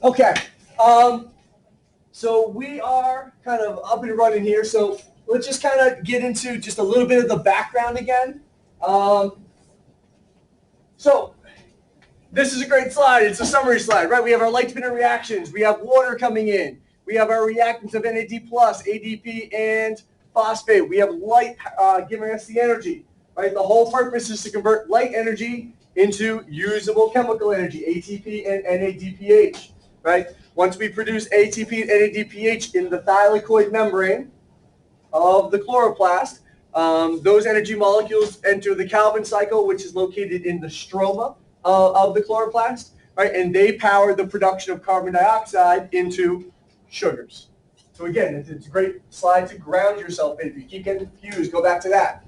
Okay, so we are kind of up and running here. So let's just kind of get into just a little bit of the background again. So this is a great slide. It's a summary slide, right? We have our light spinner reactions. We have water coming in. We have our reactants of NAD+, ADP, and phosphate. We have light giving us the energy, right? The whole purpose is to convert light energy into usable chemical energy, ATP and NADPH, right? Once we produce ATP and NADPH in the thylakoid membrane of the chloroplast, those energy molecules enter the Calvin cycle, which is located in the stroma of the chloroplast, right? And they power the production of carbon dioxide into sugars. So again, it's a great slide to ground yourself in. If you keep getting confused, go back to that.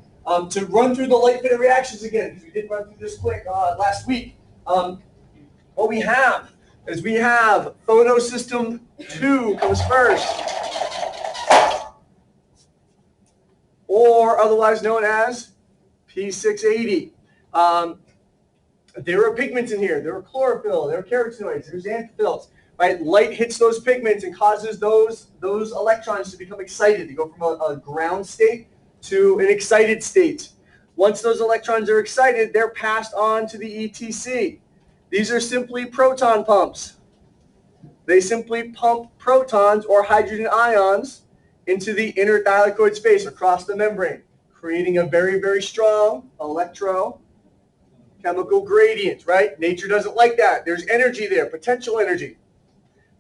To run through the light spinner reactions again, because we did run through this quick last week, what we have is we have photosystem 2 comes first, or otherwise known as P680. There are pigments in here. There are chlorophyll. There are carotenoids. There's xanthophylls. Right? Light hits those pigments and causes those electrons to become excited. They go from a ground state to an excited state. Once those electrons are excited, they're passed on to the ETC. These are simply proton pumps. They simply pump protons or hydrogen ions into the inner thylakoid space across the membrane, creating a very, very strong electrochemical gradient, right? Nature doesn't like that. There's energy there, potential energy.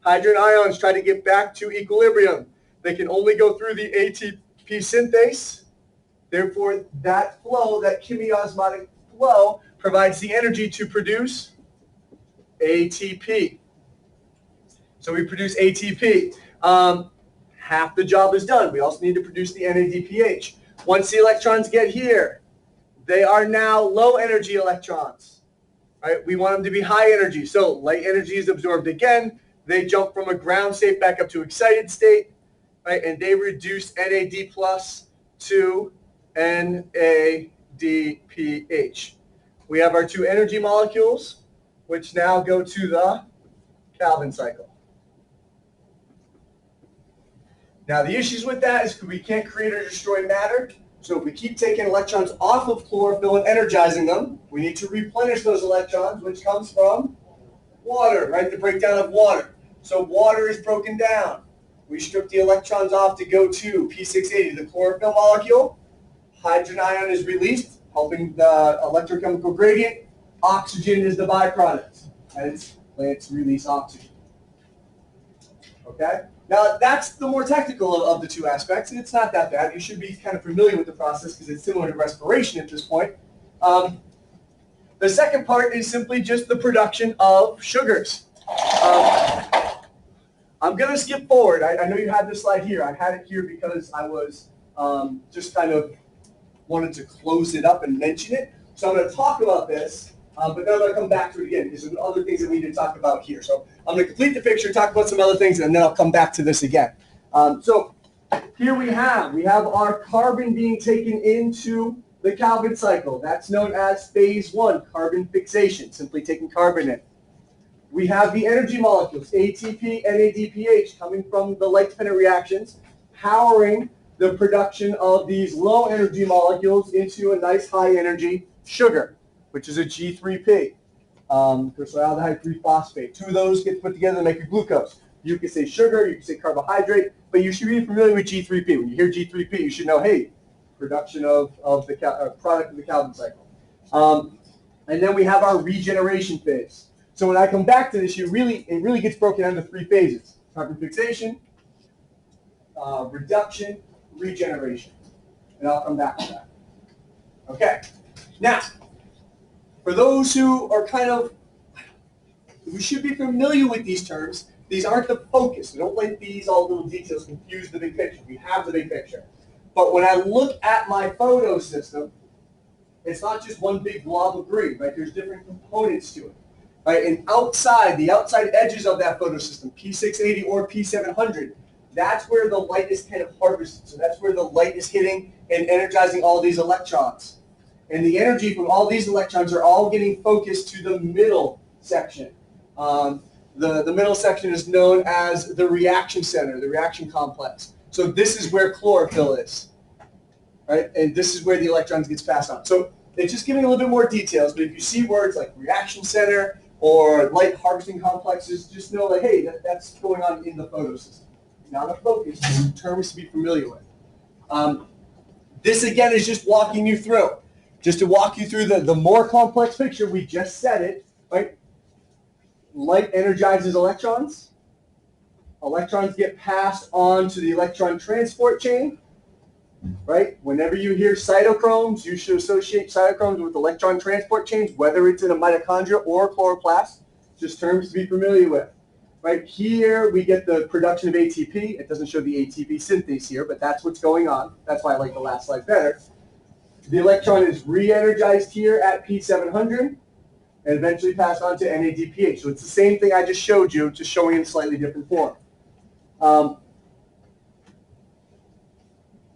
Hydrogen ions try to get back to equilibrium. They can only go through the ATP synthase. Therefore, that flow, that chemiosmotic flow, provides the energy to produce ATP. So we produce ATP. Half the job is done. We also need to produce the NADPH. Once the electrons get here, they are now low energy electrons. Right? We want them to be high energy. So light energy is absorbed again. They jump from a ground state back up to excited state, right? And they reduce NAD+ to NADPH. We have our two energy molecules, which now go to the Calvin cycle. Now, the issues with that is we can't create or destroy matter. So if we keep taking electrons off of chlorophyll and energizing them, we need to replenish those electrons, which comes from water, right? The breakdown of water. So water is broken down. We strip the electrons off to go to P680, the chlorophyll molecule. Hydrogen ion is released, helping the electrochemical gradient. Oxygen is the byproduct, and plants release oxygen. Okay? Now, that's the more technical of the two aspects, and it's not that bad. You should be kind of familiar with the process because it's similar to respiration at this point. The second part is simply just the production of sugars. I'm going to skip forward. I know you had this slide here. I had it here because I was just kind of wanted to close it up and mention it. So I'm going to talk about this, but then I'm going to come back to it again because there's other things that we need to talk about here. So I'm going to complete the picture, talk about some other things, and then I'll come back to this again. So here we have our carbon being taken into the Calvin cycle. That's known as phase 1, carbon fixation, simply taking carbon in. We have the energy molecules, ATP, NADPH, coming from the light spinner reactions, powering the production of these low energy molecules into a nice high energy sugar, which is a G3P, glyceraldehyde 3-phosphate. Two of those get put together to make a glucose. You can say sugar, you can say carbohydrate, but you should be familiar with G3P. When you hear G3P, you should know, hey, production of the product of the Calvin cycle. And then we have our regeneration phase. So when I come back to this, it really gets broken down into 3 phases: carbon fixation, reduction, regeneration. And I'll come back to that. Okay. Now, for those who are who should be familiar with these terms, these aren't the focus. We don't let these all little details confuse the big picture. We have the big picture. But when I look at my photosystem, it's not just one big blob of green, right? There's different components to it. Right? And the outside edges of that photosystem, P680 or P700, that's where the light is kind of harvested. So that's where the light is hitting and energizing all these electrons. And the energy from all these electrons are all getting focused to the middle section. The The middle section is known as the reaction center, the reaction complex. So this is where chlorophyll is, right? And this is where the electrons gets passed on. So it's just giving a little bit more details, but if you see words like reaction center or light harvesting complexes, just know that, hey, that's going on in the photosystem. Not a focus, terms to be familiar with. This, again, is just walking you through. Just to walk you through the more complex picture, we just said it, right? Light energizes electrons. Electrons get passed on to the electron transport chain, right? Whenever you hear cytochromes, you should associate cytochromes with electron transport chains, whether it's in a mitochondria or chloroplast, just terms to be familiar with. Right here, we get the production of ATP. It doesn't show the ATP synthase here, but that's what's going on. That's why I like the last slide better. The electron is re-energized here at P700 and eventually passed on to NADPH. So it's the same thing I just showed you, just showing in slightly different form.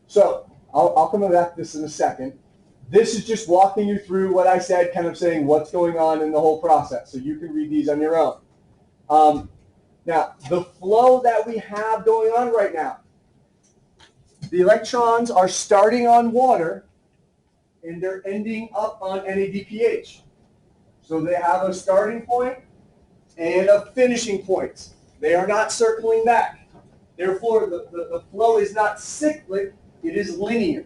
So I'll come back to this in a second. This is just walking you through what I said, kind of saying what's going on in the whole process. So you can read these on your own. Now, the flow that we have going on right now, the electrons are starting on water and they're ending up on NADPH. So they have a starting point and a finishing point. They are not circling back. Therefore, the flow is not cyclic, it is linear.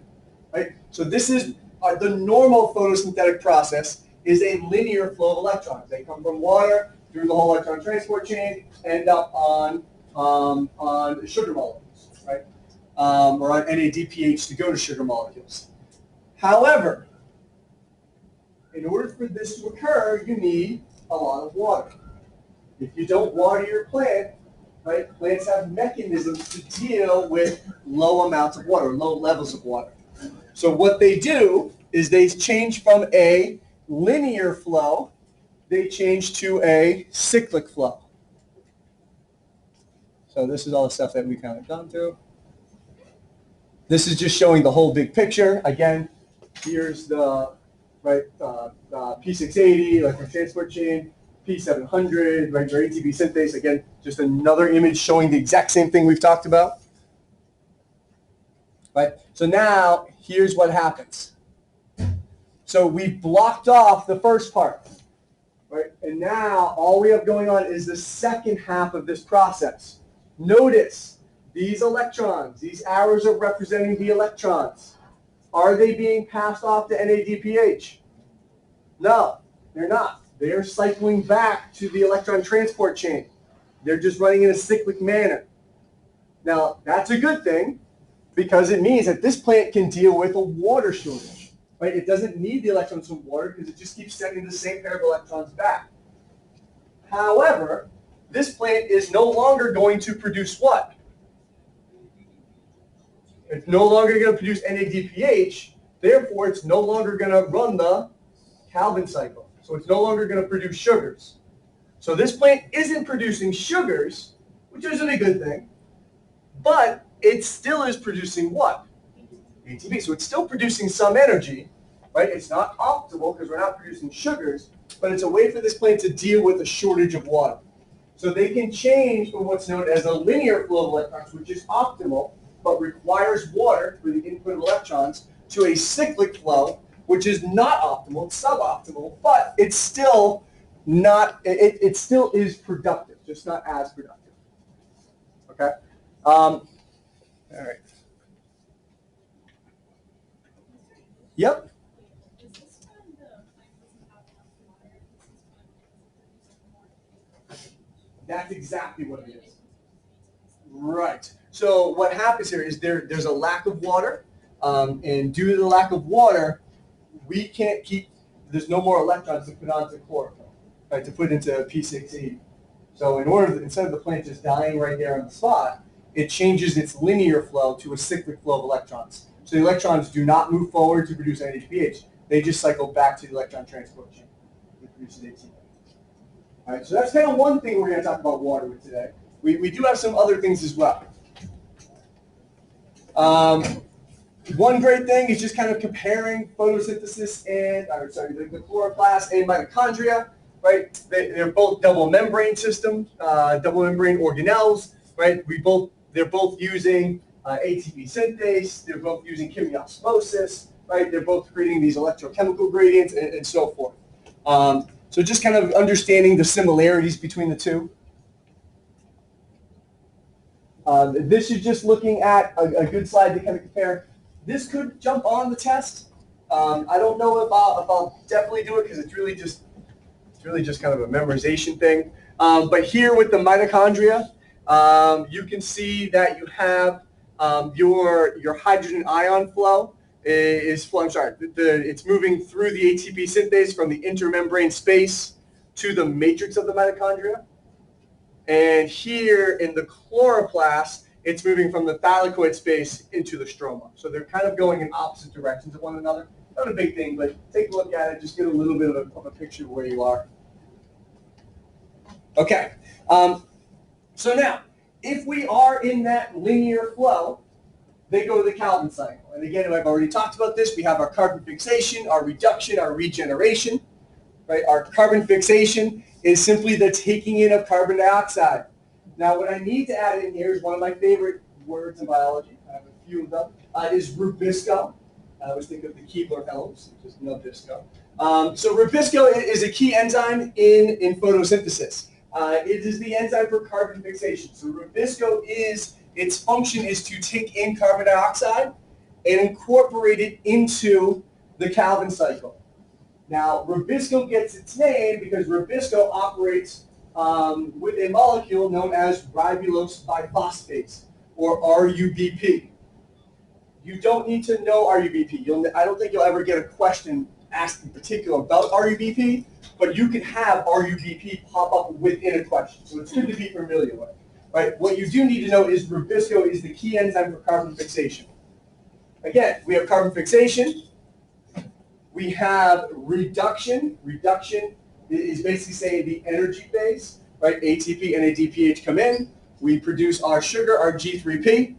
Right? So this is the normal photosynthetic process is a linear flow of electrons. They come from water through the whole electron transport chain, end up on sugar molecules, right? Or on NADPH to go to sugar molecules. However, in order for this to occur, you need a lot of water. If you don't water your plant, right, plants have mechanisms to deal with low amounts of water, low levels of water. So what they do is they change from a linear flow, they change to a cyclic flow. So this is all the stuff that we kind of gone through. This is just showing the whole big picture. Again, here's the P680, electron transport chain, P700, right, your ATP synthase. Again, just another image showing the exact same thing we've talked about. Right. So now here's what happens. So we've blocked off the first part, right? And now all we have going on is the second half of this process. Notice these electrons, these arrows are representing the electrons. Are they being passed off to NADPH? No, they're not. They're cycling back to the electron transport chain. They're just running in a cyclic manner. Now, that's a good thing because it means that this plant can deal with a water shortage. Right? It doesn't need the electrons from water because it just keeps sending the same pair of electrons back. However, this plant is no longer going to produce what? It's no longer going to produce NADPH, therefore it's no longer going to run the Calvin cycle. So it's no longer going to produce sugars. So this plant isn't producing sugars, which isn't a good thing, but it still is producing what? ATP. So it's still producing some energy, right? It's not optimal because we're not producing sugars, but it's a way for this plant to deal with a shortage of water. So they can change from what's known as a linear flow of electrons, which is optimal, but requires water for the input of electrons, to a cyclic flow, which is not optimal, it's suboptimal, but it's still not, it still is productive, just not as productive. Okay? All right. Yep. That's exactly what it is. Right. So what happens here is there's a lack of water, and due to the lack of water, we can't keep, there's no more electrons to put onto chlorophyll, right, to put into P680. So instead of the plant just dying right there on the spot, it changes its linear flow to a cyclic flow of electrons. So the electrons do not move forward to produce NADPH. They just cycle back to the electron transport chain to produce ATP. All right, so that's kind of one thing we're going to talk about water with today. We do have some other things as well. One great thing is just kind of comparing photosynthesis and, the chloroplast and mitochondria. right? They're both double membrane systems, double membrane organelles, right? They're both using ATP synthase. They're both using chemiosmosis, right? They're both creating these electrochemical gradients and so forth. So just kind of understanding the similarities between the two. This is just looking at a good slide to kind of compare. This could jump on the test. I don't know if I'll definitely do it because it's really just kind of a memorization thing. But here with the mitochondria, you can see that you have your hydrogen ion flow it's moving through the ATP synthase from the intermembrane space to the matrix of the mitochondria. And here in the chloroplast, it's moving from the thylakoid space into the stroma. So they're kind of going in opposite directions of one another. Not a big thing, but take a look at it, just get a little bit of a picture of where you are. Okay, so now, if we are in that linear flow, they go to the Calvin cycle. And again, I've already talked about this. We have our carbon fixation, our reduction, our regeneration. Right? Our carbon fixation is simply the taking in of carbon dioxide. Now, what I need to add in here is one of my favorite words in biology. I have a few of them. Is rubisco. I always think of the Keebler elves, just Nabisco. So rubisco is a key enzyme in photosynthesis. It is the enzyme for carbon fixation. So rubisco its function is to take in carbon dioxide and incorporate it into the Calvin cycle. Now, rubisco gets its name because rubisco operates with a molecule known as ribulose biphosphate, or RUBP. You don't need to know RUBP. I don't think you'll ever get a question asked in particular about RUBP, but you can have RUBP pop up within a question. So it's good to be familiar with. Right? What you do need to know is rubisco is the key enzyme for carbon fixation. Again, we have carbon fixation. We have reduction. Reduction is basically saying the energy phase, right? ATP and ADPH come in. We produce our sugar, our G3P.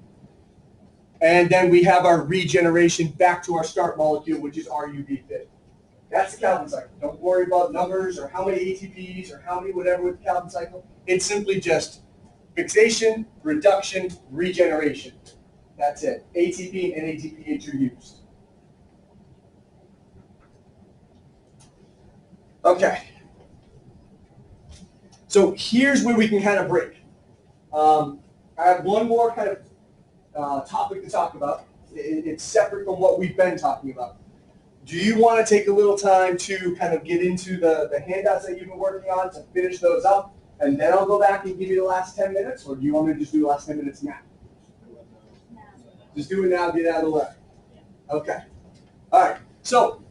And then we have our regeneration back to our start molecule, which is RUBP. That's the Calvin cycle. Don't worry about numbers or how many ATPs or how many whatever with the Calvin cycle. It's simply just fixation, reduction, regeneration. That's it. ATP and ADPH are used. Okay. So here's where we can kind of break. I have one more kind of topic to talk about. It's separate from what we've been talking about. Do you want to take a little time to kind of get into the handouts that you've been working on to finish those up? And then I'll go back and give you the last 10 minutes, or do you want me to just do the last 10 minutes now? Just do it now, get out of the way. Okay. All right. So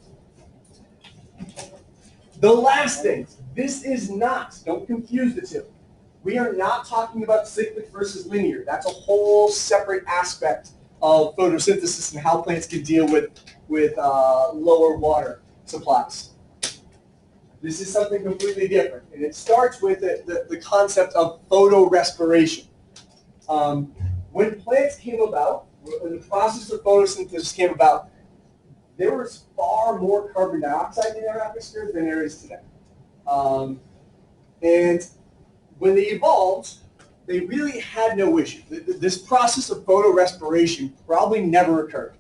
the last thing, this is not, don't confuse the two. We are not talking about cyclic versus linear. That's a whole separate aspect of photosynthesis and how plants can deal with lower water supplies. This is something completely different, and it starts with the concept of photorespiration. When plants came about, when the process of photosynthesis came about, there was far more carbon dioxide in our atmosphere than there is today. And when they evolved, they really had no issue. This process of photorespiration probably never occurred.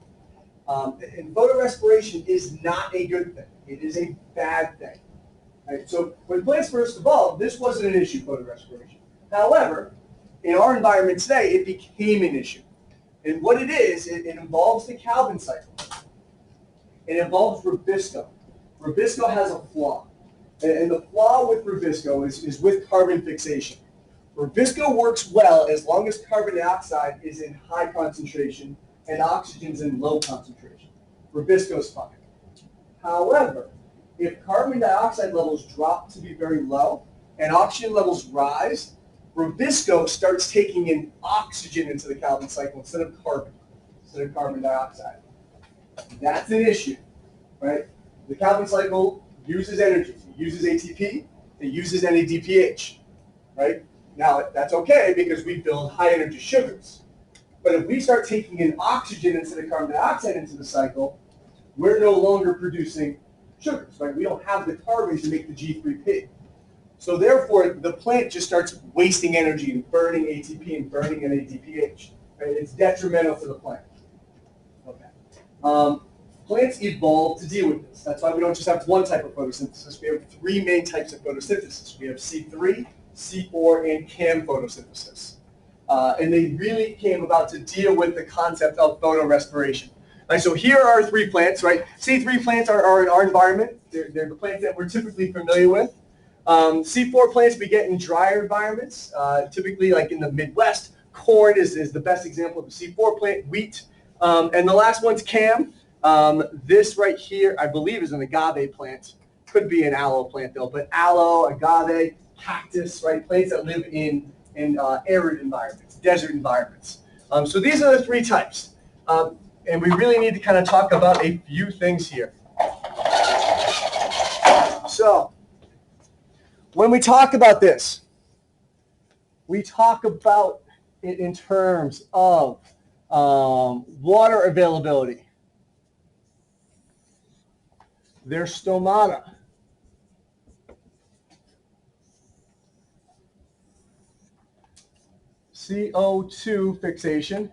And photorespiration is not a good thing. It is a bad thing. Right? So when plants first evolved, this wasn't an issue, photorespiration. However, in our environment today, it became an issue. And what it is, it involves the Calvin cycle. It involves rubisco. Rubisco has a flaw. And the flaw with rubisco is with carbon fixation. Rubisco works well as long as carbon dioxide is in high concentration and oxygen is in low concentration. Rubisco is fine. However, if carbon dioxide levels drop to be very low and oxygen levels rise, rubisco starts taking in oxygen into the Calvin cycle instead of carbon dioxide. That's an issue, right? The Calvin cycle uses energy. It uses ATP. It uses NADPH, right? Now, that's okay because we build high energy sugars. But if we start taking in oxygen instead of carbon dioxide into the cycle, we're no longer producing sugars, right? We don't have the carbon to make the G3P. So therefore, the plant just starts wasting energy and burning ATP and burning an ADPH. Right? It's detrimental to the plant. Okay. Plants evolved to deal with this. That's why we don't just have one type of photosynthesis. We have three main types of photosynthesis. We have C3, C4, and CAM photosynthesis. And they really came about to deal with the concept of photorespiration. Right, so here are three plants, right? C3 plants are in our environment. They're the plants that we're typically familiar with. C4 plants we get in drier environments, typically like in the Midwest. Corn is the best example of a C4 plant, wheat. And the last one's CAM. This right here, I believe, is an agave plant. Could be an aloe plant though, but aloe, agave, cactus, right? Plants that live in arid environments, desert environments. So these are the three types. And we really need to kind of talk about a few things here. So when we talk about this, we talk about it in terms of water availability, their stomata, CO2 fixation,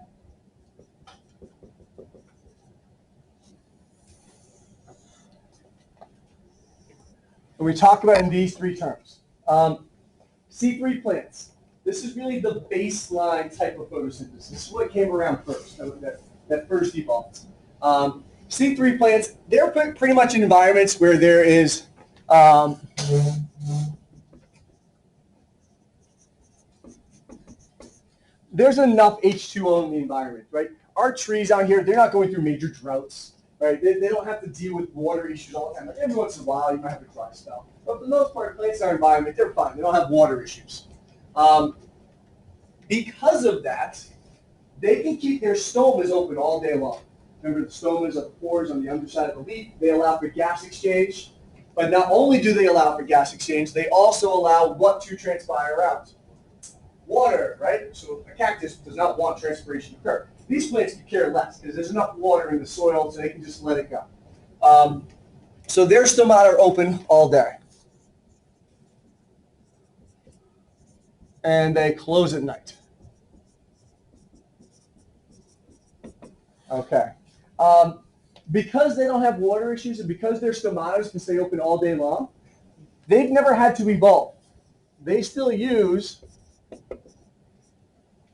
and we talk about it in these three terms. C3 plants. This is really the baseline type of photosynthesis. This is what came around first, that first evolved. C3 plants, they're pretty much in environments where there is there's enough H2O in the environment, right? Our trees out here, they're not going through major droughts, right? They don't have to deal with water issues all the time. Like every once in a while, you might have a dry spell. But for the most part, plants in our environment, they're fine. They don't have water issues. Because of that, they can keep their stomas open all day long. Remember, the stomas are the pores on the underside of the leaf. They allow for gas exchange. But not only do they allow for gas exchange, they also allow what to transpire out? Water, right? So a cactus does not want transpiration to occur. These plants could care less because there's enough water in the soil so they can just let it go. So their stomata are open all day. And they close at night. Okay. Because they don't have water issues and because their stomatas can stay open all day long, they've never had to evolve. They still use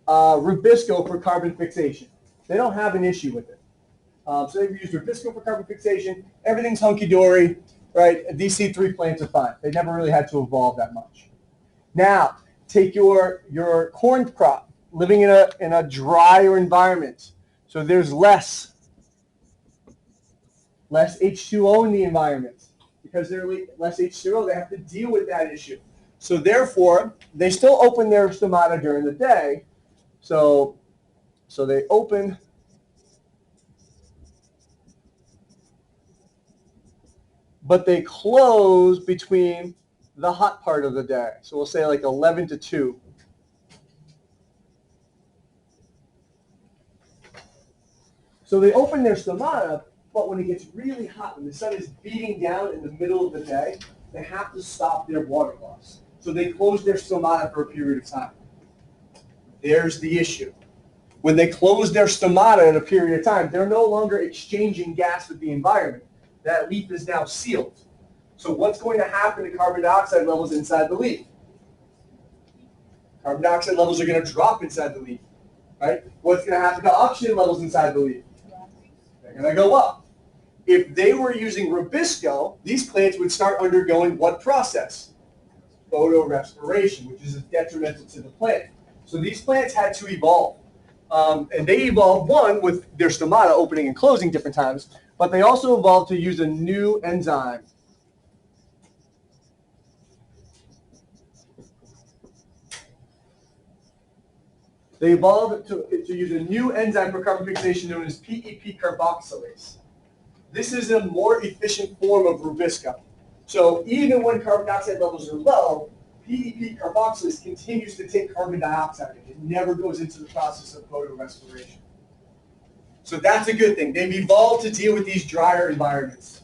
rubisco for carbon fixation. They don't have an issue with it. So they've used rubisco for carbon fixation. Everything's hunky-dory, right? These C3 plants are fine. They never really had to evolve that much. Now, take your corn crop living in a drier environment. So there's less H2O in the environment. Because there's less H2O, they have to deal with that issue. So therefore, they still open their stomata during the day. So they open but they close between the hot part of the day. So we'll say like 11 to 2. So they open their stomata, but when it gets really hot, when the sun is beating down in the middle of the day, they have to stop their water loss. So they close their stomata for a period of time. There's the issue. When they close their stomata in a period of time, they're no longer exchanging gas with the environment. That leaf is now sealed. So what's going to happen to carbon dioxide levels inside the leaf? Carbon dioxide levels are going to drop inside the leaf, right? What's going to happen to oxygen levels inside the leaf? They're going to go up. If they were using rubisco, these plants would start undergoing what process? Photorespiration, which is detrimental to the plant. So these plants had to evolve. And they evolved, one, with their stomata opening and closing different times, but they also evolved to use a new enzyme. They evolved to use a new enzyme for carbon fixation known as PEP carboxylase. This is a more efficient form of rubisco. So even when carbon dioxide levels are low, PEP carboxylase continues to take carbon dioxide. It never goes into the process of photorespiration. So that's a good thing. They've evolved to deal with these drier environments.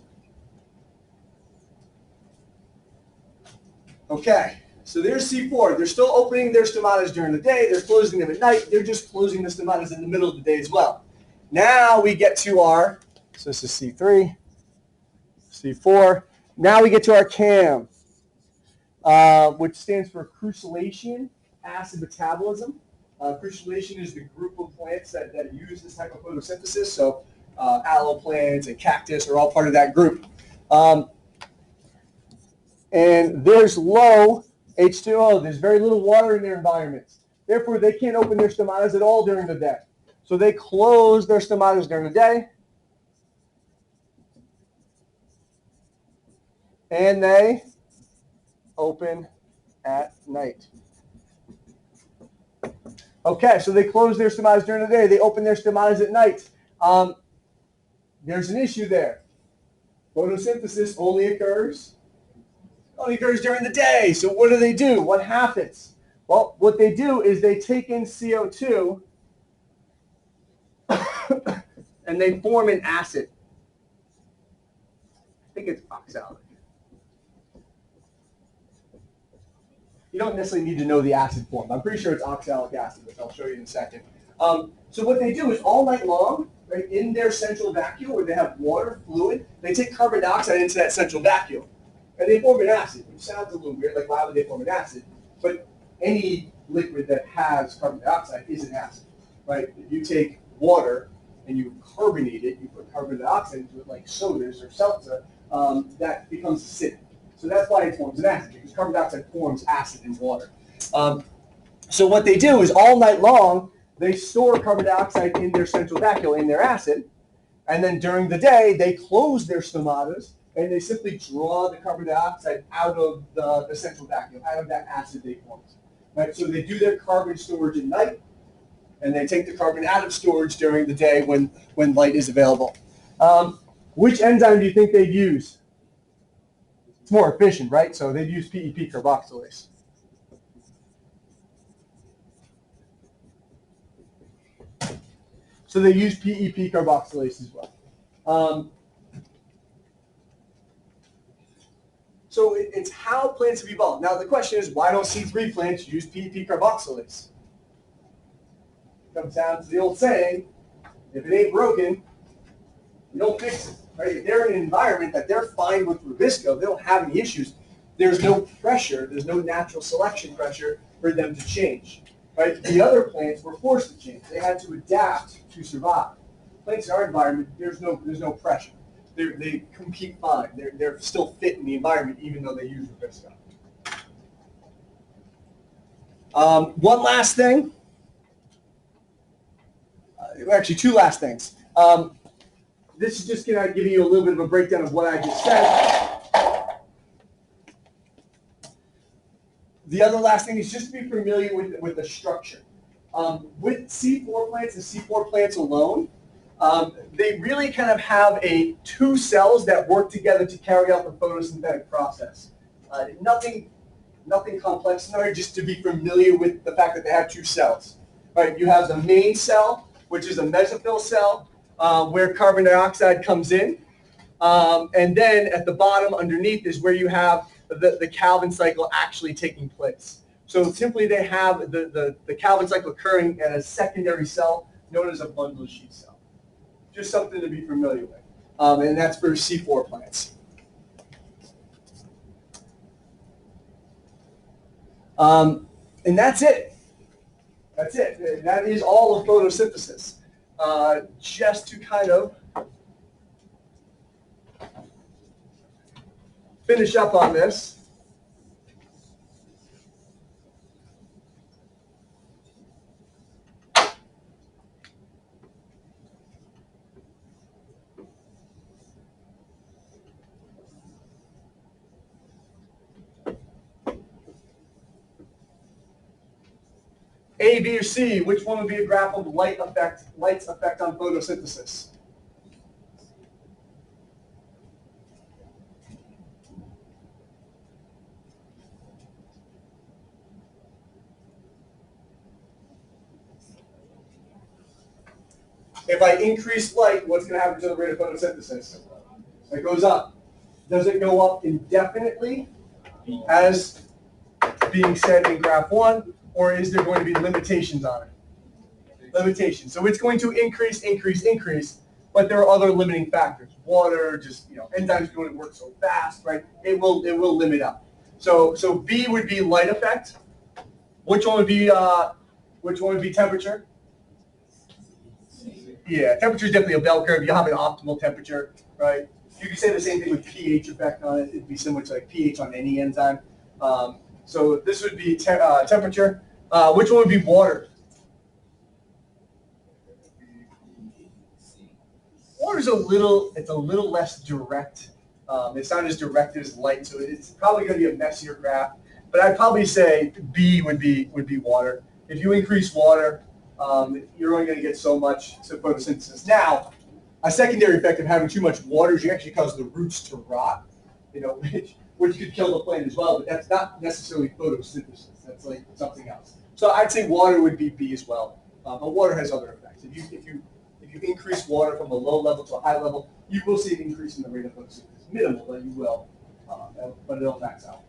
Okay, so there's C4. They're still opening their stomatas during the day. They're closing them at night. They're just closing the stomatas in the middle of the day as well. Now we get to our, so this is C3, C4. Now we get to our CAM, which stands for crustacean acid metabolism. Crustacean is the group of plants that use this type of photosynthesis. So aloe plants and cactus are all part of that group. And there's low H2O. There's very little water in their environments. Therefore, they can't open their stomatas at all during the day. So they close their stomatas during the day. And they open at night. Okay, so they close their stomatas during the day. They open their stomatas at night. There's an issue there. Photosynthesis only occurs during the day. So what do? What happens? Well, what they do is they take in CO2 and they form an acid. I think it's oxalic. You don't necessarily need to know the acid form. I'm pretty sure it's oxalic acid, which I'll show you in a second. So what they do is all night long, right, in their central vacuole where they have water, fluid, they take carbon dioxide into that central vacuole. And they form an acid, which sounds a little weird, like why would they form an acid? But any liquid that has carbon dioxide is an acid, right? If you take water and you carbonate it, you put carbon dioxide into it like sodas or seltzer, that becomes acidic. So that's why it forms an acid, because carbon dioxide forms acid in water. So what they do is all night long, they store carbon dioxide in their central vacuole, in their acid, and then during the day, they close their stomatas, and they simply draw the carbon dioxide out of the central vacuole, out of that acid they formed. Right? So they do their carbon storage at night, and they take the carbon out of storage during the day when light is available. Which enzyme do you think they'd use? It's more efficient, right? So they'd use PEP carboxylase. So they use PEP carboxylase as well. So it's how plants have evolved. Now the question is, why don't C3 plants use PEP carboxylase? Comes down to the old saying, if it ain't broken, you don't fix it. Right? If they're in an environment that they're fine with Rubisco, they don't have any issues, there's no pressure, there's no natural selection pressure for them to change. Right? The other plants were forced to change. They had to adapt to survive. Plants in our environment, there's no pressure. They compete fine. They're still fit in the environment even though they use Rubisco. One last thing. Actually, two last things. This is just going to give you a little bit of a breakdown of what I just said. The other last thing is just to be familiar with the structure. With C4 plants and C4 plants alone, they really kind of have two cells that work together to carry out the photosynthetic process. Nothing complex, just to be familiar with the fact that they have two cells. Right? You have the main cell, which is a mesophyll cell, where carbon dioxide comes in. And then at the bottom underneath is where you have the Calvin cycle actually taking place. So simply they have the Calvin cycle occurring at a secondary cell known as a bundle sheath cell. Just something to be familiar with. And that's for C4 plants. And that's it. That's it. That is all of photosynthesis. Just to kind of finish up on this. A, B, or C, which one would be a graph of light's effect on photosynthesis? If I increase light, what's going to happen to the rate of photosynthesis? It goes up. Does it go up indefinitely as being said in graph 1, or is there going to be limitations on it? Limitations. So it's going to increase, but there are other limiting factors. Water, just enzymes don't work so fast, right? It will limit out. So B would be light effect. Which one would be temperature? Yeah, temperature is definitely a bell curve. You have an optimal temperature, right? You can say the same thing with pH effect on it. It'd be similar to like pH on any enzyme. So this would be temperature. Which one would be water? Water's a little less direct. It's not as direct as light, so it's probably going to be a messier graph. But I'd probably say B would be water. If you increase water, you're only going to get so much photosynthesis. Now, a secondary effect of having too much water is you actually cause the roots to rot, which could kill the plant as well. But that's not necessarily photosynthesis. That's like something else. So I'd say water would be B as well. But water has other effects. If you increase water from a low level to a high level, you will see an increase in the rate of photosynthesis. Minimal, but you will. But it'll max out.